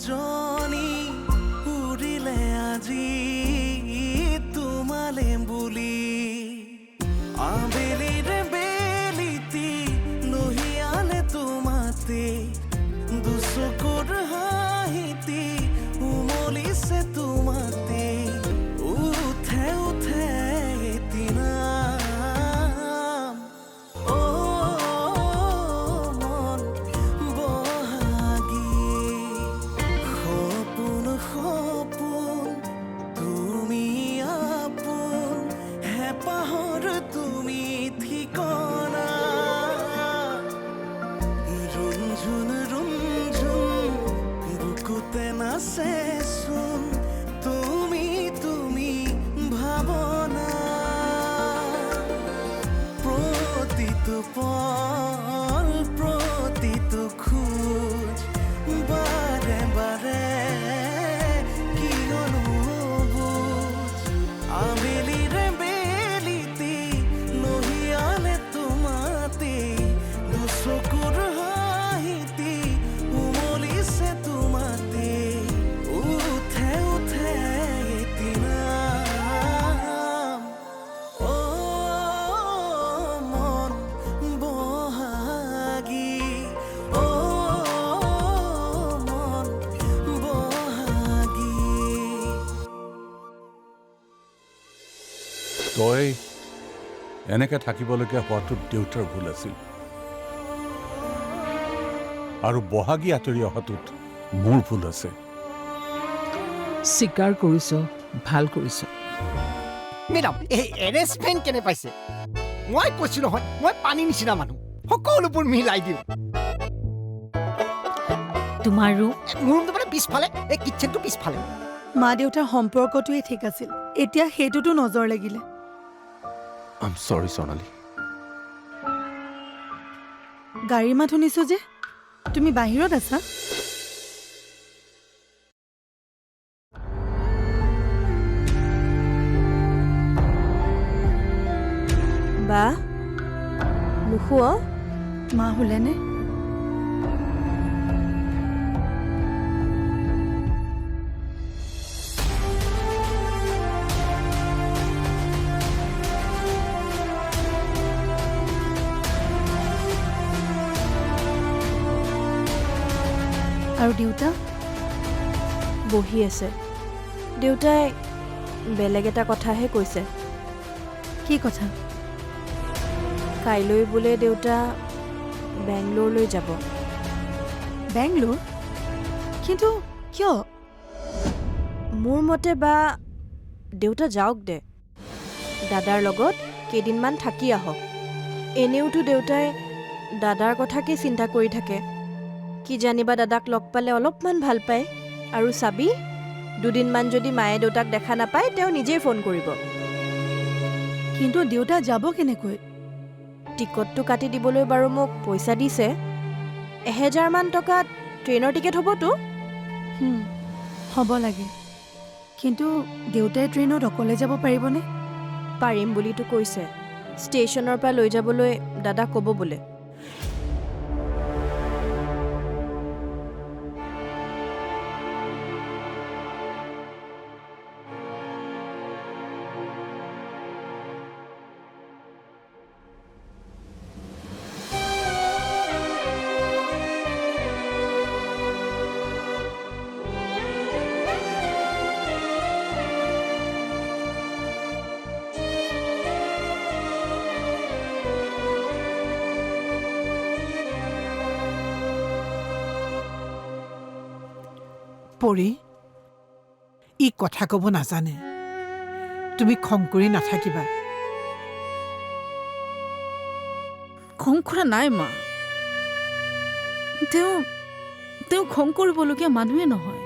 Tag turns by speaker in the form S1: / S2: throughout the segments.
S1: জনী উৰিলে আজি তোমালে বুলি আবেলিৰে বেলিতি লহিয়ালে তোমাতে দুচকুৰ হাঁহিতি উমলিছে তোমাতে উঠে উঠে এদিনা মন বহাগী সপোন সপোন তুমি আপোন হেঁপাহৰ তুমি ঠিকনা ৰুমঝুন ৰুমঝুন বুকুতে নাচেচোন তুমি তুমি ভাৱনা প্ৰতিটো পল প্ৰতিটো খোজ বাৰে বাৰে কিয়নো বুজ আবেলিৰে বেলিতি লহিয়ালে তোমাতে দুচকুৰ হাঁহিতি উমলিছে তোমাতে উঠে উঠে এদিনা মন বহাগী মন বহাগী
S2: তই এনেকে থাকিবলগীয়া হোৱাটো দেউতাৰ ভুল আছিল আৰু বহাগী আঁতৰি অহাটোত মোৰ ভুল আছে
S3: স্বীকাৰ কৰিছ ভাল কৰিছ
S4: মেডাম এই এৰেঞ্জমেণ্ট কেনে পাইছে মই কৈছোঁ নহয় মই পানী নিচিনা মানুহ সকলোবোৰ মিলাই দিওঁ
S5: তোমাৰ ৰুম
S4: মোৰ ৰুমটো মানে পিছফালে এই কিটচেনটো পিছফালে
S6: মা দেউতাৰ সম্পৰ্কটোৱে ঠিক আছিল এতিয়া সেইটোতো নজৰ লাগিলে
S7: আই এম সৰি সোণালী
S6: গাড়ীৰ মাত শুনিছো যে তুমি বাহিৰত আছা
S5: বা নুশুৱ
S6: মা শুলেনে আৰু দেউতা
S5: বহি আছে দেউতাই বেলেগ এটা কথাহে কৈছে
S6: কি কথা
S5: কাইলৈ বোলে দেউতা বেংগলোৰলৈ যাব
S6: বেংগলোৰ কিন্তু কিয়
S5: মোৰ মতে বা দেউতা যাওক দে দাদাৰ লগত কেইদিনমান থাকি আহক এনেওতো দেউতাই দাদাৰ কথাকে চিন্তা কৰি থাকে কি জানিবা দাদাক লগ পালে অলপমান ভাল পায় আৰু চাবি দুদিনমান যদি মায়ে দেউতাক দেখা নাপায় তেওঁ নিজেই ফোন কৰিব
S6: কিন্তু দেউতা যাব কেনেকৈ
S5: টিকটটো কাটি দিবলৈ বাৰু মোক পইচা দিছে 1000 মান টকাত ট্ৰেইনৰ টিকেট হ'বতো
S6: হ'ব লাগে কিন্তু দেউতাই ট্ৰেইনত অকলে যাব পাৰিবনে
S5: পাৰিম বুলিতো কৈছে ষ্টেচনৰ পৰা লৈ যাবলৈ দাদাক ক'ব বোলে
S8: পৰি ই কথা ক'ব নাজানে তুমি খং কৰি নাথাকিবা
S3: খং কৰা নাই মা তেওঁ খং কৰিবলগীয়া মানুহে নহয়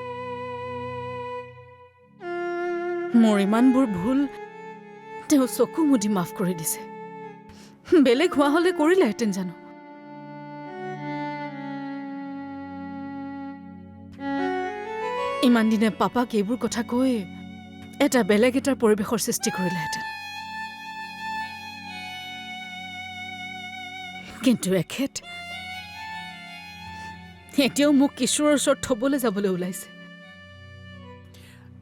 S3: মোৰ ইমানবোৰ ভুল তেওঁ চকু মুদি মাফ কৰি দিছে বেলেগ হোৱা হ'লে কৰিলেহেঁতেন জানো ইমান দিনে পাপাক এইবোৰ কথা কৈ এটা বেলেগ এটা পৰিৱেশৰ সৃষ্টি কৰিলেহেঁতেন কিন্তু এতিয়াও মোক কিশোৰৰ ওচৰত থবলৈ যাবলৈ ওলাইছে।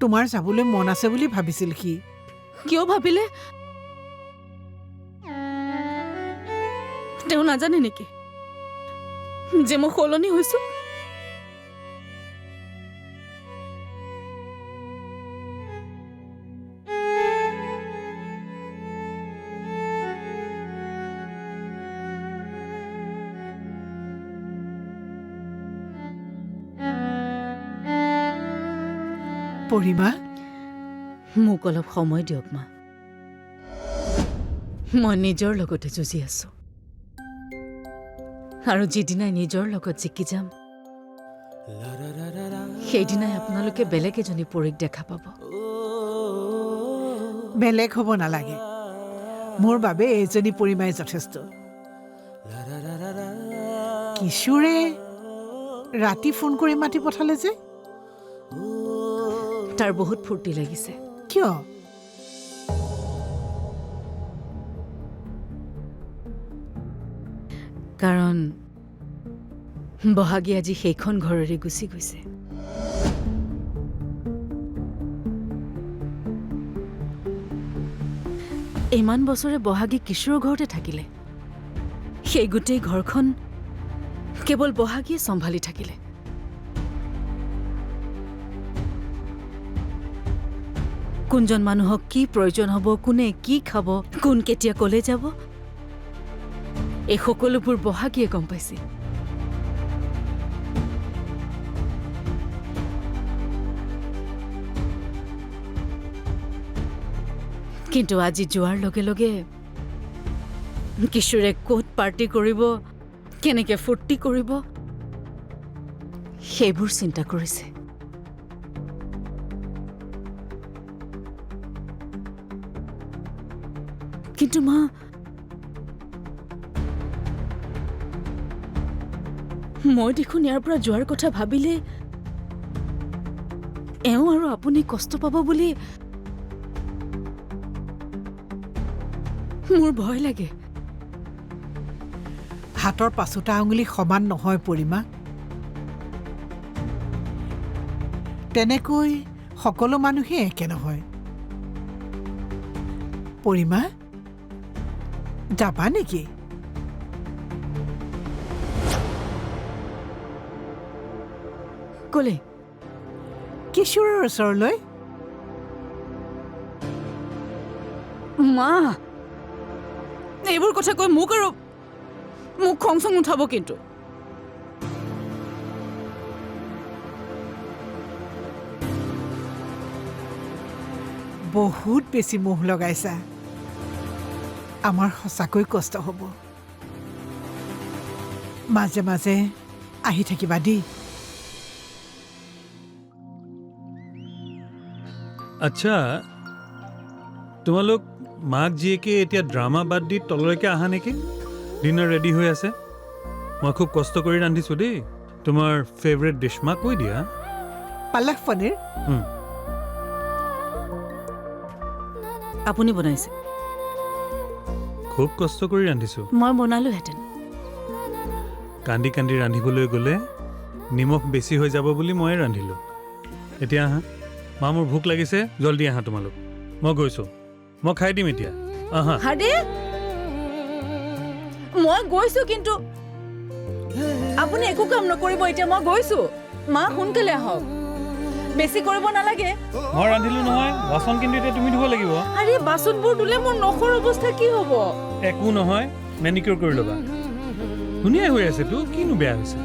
S8: তোমাৰ যাবলৈ মন আছে বুলি ভাবিছিল সি।
S3: কিয় ভাবিলে? তেওঁ নাজানে নেকি যে মই সলনি হৈছো?
S8: পৰিমা,
S3: মোক অলপ সময় দিয়ক মা। মই নিজৰ লগতে যুঁজি আছো, আৰু যিদিনাই নিজৰ লগত জিকি যাম সেইদিনাই আপোনালোকে বেলেগ এজনী পৰীক দেখা পাব।
S8: বেলেগ হ'ব নালাগে, মোৰ বাবে এইজনী পৰিমাই যথেষ্ট। কিশোৰে ৰাতি ফোন কৰি মাতি পঠালে যে?
S3: তাৰ বহুত ফূৰ্তি লাগিছে।
S8: কিয়?
S3: কাৰণ বহাগী আজি সেইখন ঘৰৰে গুচি গৈছে। ইমান বছৰে বহাগী কিশোৰৰ ঘৰতে থাকিলে, সেই গোটেই ঘৰখন কেৱল বহাগীয়ে চম্ভালি থাকিলে। কোনজন মানুহক কি প্ৰয়োজন হ'ব, কোনে কি খাব, কোন কেতিয়া কলে যাব, এই সকলোবোৰ বহাগীয়ে গম পাইছিল। কিন্তু আজি যোৱাৰ লগে লগে কিশোৰে ক'ত পাৰ্টি কৰিব, কেনেকে ফূৰ্তি কৰিব, সেইবোৰ চিন্তা কৰিছে। কিন্তু মা, মই দেখোন ইয়াৰ পৰা যোৱাৰ কথা ভাবিলে এওঁ আৰু আপুনি কষ্ট পাব বুলি মোৰ ভয় লাগে।
S8: হাতৰ পাঁচোটা আঙুলি সমান নহয় পৰিমা। তেনেকৈ সকলো মানুহে একে নহয়। পৰিমা, যাবা নেকি?
S3: কলে
S8: কিশোৰৰ ওচৰলৈ।
S3: মা, এইবোৰ কথা কৈ মোক খং চং উঠাব কিন্তু।
S8: বহুত বেছি মোহ লগাইছা। আমাৰ সঁচাকৈ কষ্ট হ'ব। মাজে মাজে আহি থাকিবা দেই।
S9: আচ্ছা, তোমালোক মাক জীয়েকে এতিয়া ড্ৰামা বাদ দি তললৈকে আহা নেকি? ডিনাৰ ৰেডি হৈ আছে। মই খুব কষ্ট কৰি ৰান্ধিছোঁ দেই। তোমাৰ ফেভৰেট ডিছ মা কৈ দিয়া।
S8: পালক পনীৰ।
S3: আপুনি বনাইছে?
S9: খুব কষ্ট কৰি ৰান্ধিছোঁ।
S3: মই বনালোহেঁতেন।
S9: কান্দি কান্দি ৰান্ধিবলৈ গ'লে নিমখ বেছি হৈ যাব বুলি ময়ে ৰান্ধিলোঁ। এতিয়া আহা, মা মোৰ ভোক লাগিছে, জলদি আহা তোমালোক। মই গৈছোঁ, মই খাই দিম এতিয়া। আহা।
S3: হাৰে, মই গৈছো কিন্তু আপুনি একো কাম নকৰিব এতিয়া। মই গৈছো। মা সোনকালে আহক, বেছি কৰিব নালাগে।
S9: মই ৰান্ধিলোঁ নহয়, বাচন কিন্তু এতিয়া তুমি ধুব লাগিব।
S3: আৰে বাচনবোৰ ধুলে মোৰ নখৰ অৱস্থা কি হ'ব?
S9: একো নহয়, মেনিকিউৰ কৰি ল'বা। ধুনীয়া হৈ আছেতো, কিনো বেয়া হৈছে?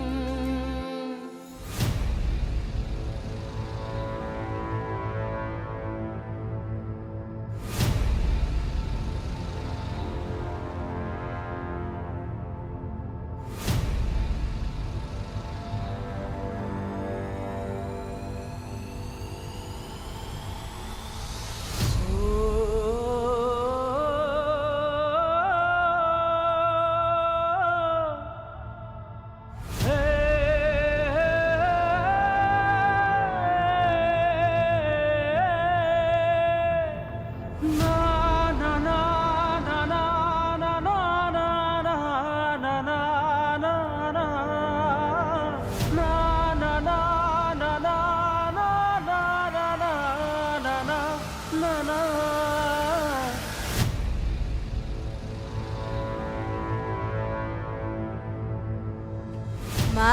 S5: মা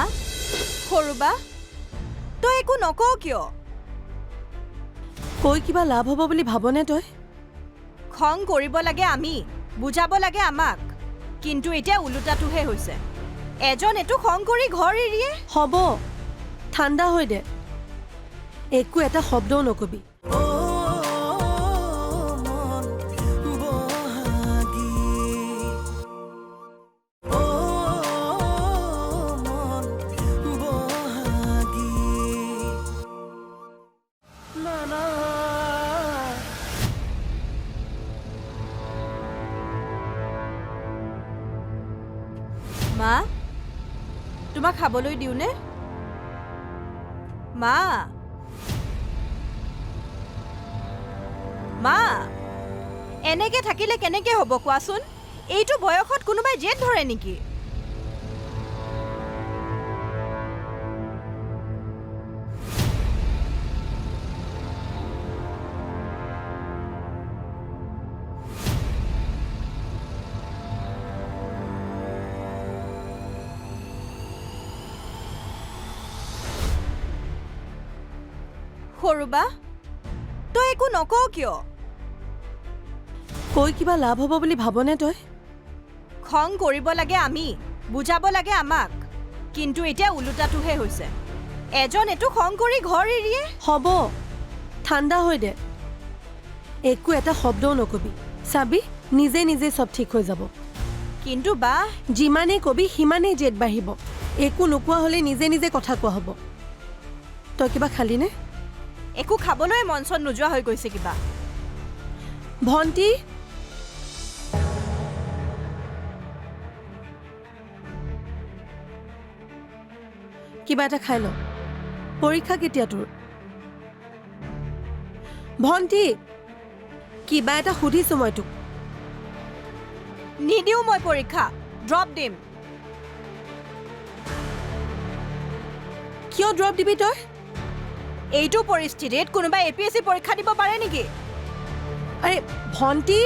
S5: সৰু বা তই একো নকওঁ কিয়?
S6: কৈ কিবা লাভ হ'ব বুলি ভাবনে তই?
S5: খং কৰিব লাগে আমি, বুজাব লাগে আমাক, কিন্তু এতিয়া ওলোটাটোহে হৈছে। এজন এইটো খং কৰি ঘৰ এৰিয়ে।
S6: হ'ব ঠাণ্ডা হৈ দে, একো এটা শব্দও নকবি।
S1: ও মন বহাগী ও মন বহাগী না না
S5: মা তোমাক খাবলৈ দিওঁনে? মা মা এনেকে থাকিলে কেনেকে হ'ব কোৱাচোন? এইটো বয়সত কোনোবাই জেদ ধৰে নেকি? সৰু বা তই একো নকওঁ কিয়?
S6: কৈ কিবা লাভ হ'ব বুলি ভাবনে তই?
S5: খং কৰিব লাগে আমি, বুজাব লাগে আমাক, কিন্তু এতিয়া ওলোটাটোহে হৈছে। এজন এইটো খং কৰি ঘৰ এৰিয়ে।
S6: হ'ব ঠাণ্ডা হৈ দে, একো এটা শব্দও নকবি। চাবি নিজে নিজে চব ঠিক হৈ যাব।
S5: কিন্তু বা
S6: যিমানেই কবি সিমানেই জেদ বাঢ়িব। একো নোকোৱা হ'লে নিজে নিজে কথা কোৱা হ'ব। তই কিবা খালিনে?
S5: একো খাবলৈ মন চন নোযোৱা হৈ গৈছে কিবা।
S6: ভণ্টি কিবা এটা খাই ল। পৰীক্ষা কেতিয়া তোৰ? ভণ্টি কিবা এটা সুধিছো মই তোক।
S5: নিদিওঁ মই পৰীক্ষা, ড্ৰপ দিম।
S6: কিয় ড্ৰপ দিবি তই?
S5: এইটো পৰিস্থিতিত কোনোবাই APSC পৰীক্ষা দিব পাৰে নেকি?
S6: আৰে ভণ্টি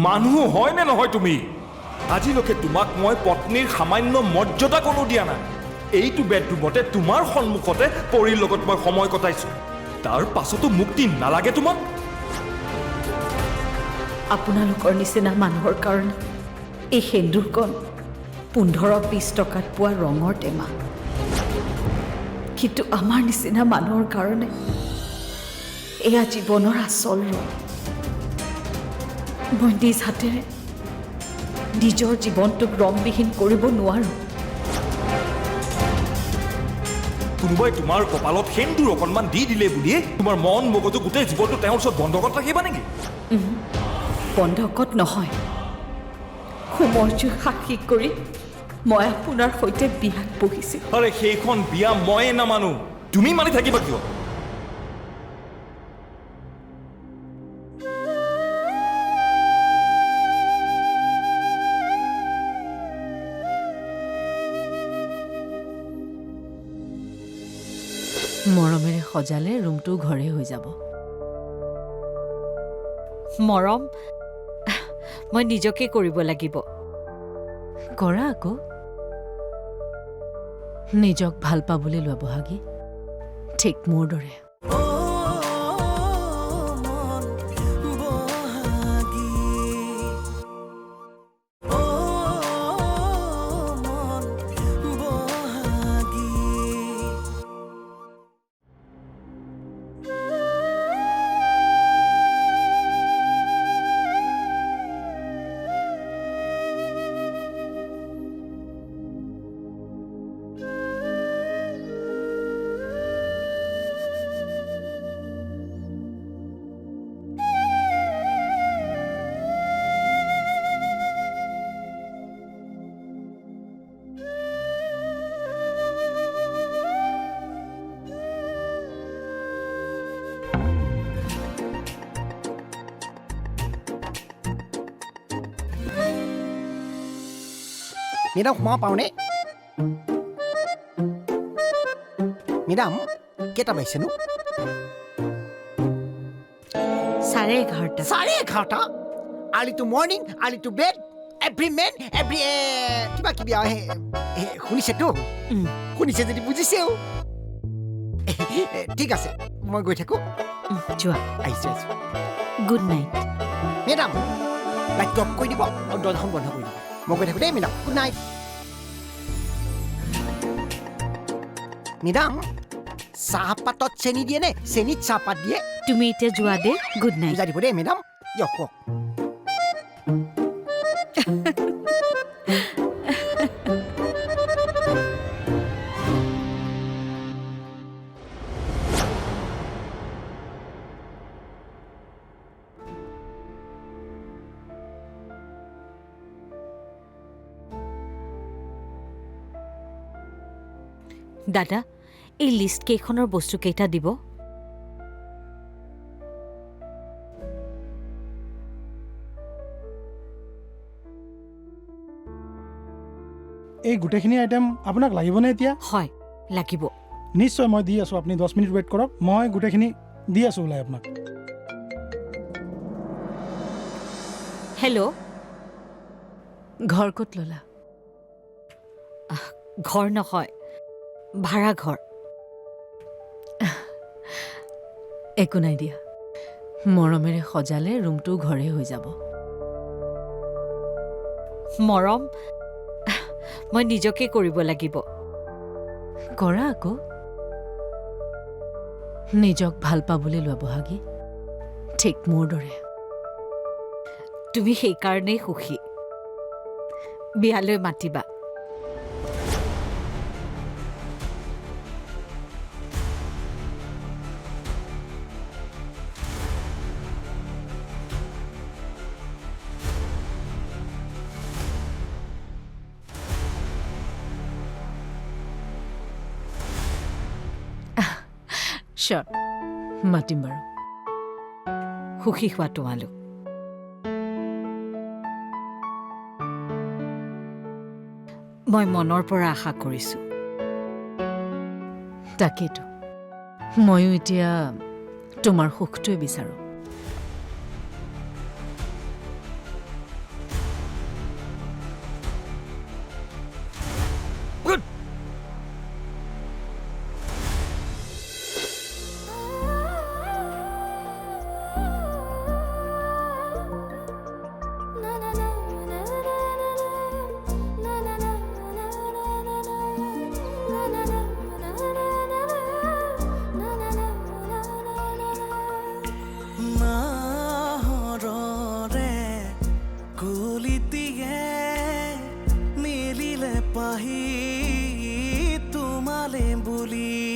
S10: মানুহ হয় নে নহয় তুমি? আজিলৈকে তোমাক মই পত্নীৰ সামান্য মৰ্যাদা কোনো দিয়া নাই। এইটো বেডৰুমতে তোমাৰ সন্মুখতে পৰীৰ লগত মই সময় কটাইছো, তাৰ পাছতো মুক্তি নালাগে তোমাক?
S3: আপোনালোকৰ নিচিনা মানুহৰ কাৰণে এই সেন্দুৰকণ 15-20 টকাত পোৱা ৰঙৰ টেমা, কিন্তু আমাৰ নিচিনা মানুহৰ কাৰণে এয়া জীৱনৰ আচল ৰং। মই নিজ হাতেৰে নিজৰ জীৱনটোক ৰংবিহীন কৰিব নোৱাৰোঁ।
S10: কোনোবাই তোমাৰ কপালত সেন্দুৰ অকণমান দি দিলে বুলিয়ে তোমাৰ মন মগজু গোটেই জীৱনটো তেওঁৰ ওচৰত বন্ধকত ৰাখিবা নেকি?
S3: বন্ধকত নহয়, সময় জুই সাক্ষী কৰি মই আপোনাৰ সৈতে বিয়াত বহিছোঁ।
S10: আৰে সেইখন বিয়া ময়ে নামানো, তুমি মানি থাকিবা কিয়?
S3: মৰমেৰে সজালে ৰুমটো ঘৰে হৈ যাব। মৰম মই নিজকে কৰিব লাগিব। কৰা আকৌ। নিজক ভাল পাবলৈ লোৱা বহাগী, ঠিক মোৰ দৰে।
S1: ও মন বহাগী ও মন বহাগী
S4: মেডাম সোমাব পাৰোঁনে মেডাম কেইটা বাজিছেনো
S3: 11:30
S4: 11:30 early to morning early to bed every men every কিবা কিবি শুনিছেতো শুনিছে যদি বুজিছেও ঠিক আছে মই গৈ থাকোঁ
S3: যোৱা
S4: আহিছোঁ
S3: গুড নাইট
S4: মেডাম লাইটটো অফ কৰি দিব আৰু দৰ্জাখন বন্ধ কৰি দিব মই গৈ থাকোঁ দেই মেডাম গুড নাইট মেডাম চাহপাতত চেনি দিয়ে নে চেনিত চাহপাত দিয়ে
S3: তুমি এতিয়া যোৱা দে গুড নাইট
S4: বুজাই দিব দেই মেডাম দিয়ক কওক
S3: দাদা এই লিষ্ট কেইখনৰ বস্তু কেইটা দিব
S11: এই গোটেইখিনি আইটেম আপোনাক লাগিবনে এতিয়া
S3: হয় লাগিব
S11: নিশ্চয় মই দি আছোঁ আপুনি 10 মিনিট ৱেইট কৰক মই গোটেইখিনি দি আছোঁ ওলাই আপোনাক
S3: হেল্ল' ঘৰ ক'ত ল'লা ঘৰ নহয় ভাড়া ঘৰ একো নাই দিয়া মৰমেৰে সজালে ৰুমটো ঘৰে হৈ যাব মৰম মই নিজকে কৰিব লাগিব কৰা আকৌ নিজক ভাল পাবলৈ লোৱা বহাগী ঠিক মোৰ দৰে তুমি সেইকাৰণেই সুখী বিয়ালৈ মাতিবা Sure. মাতিম বাৰু সুখী হোৱা তোমালোক মই মনৰ পৰা আশা কৰিছোঁ তাকেইতো ময়ো এতিয়া তোমাৰ সুখটোৱে বিচাৰোঁ
S1: পাহি তোমালে বুলি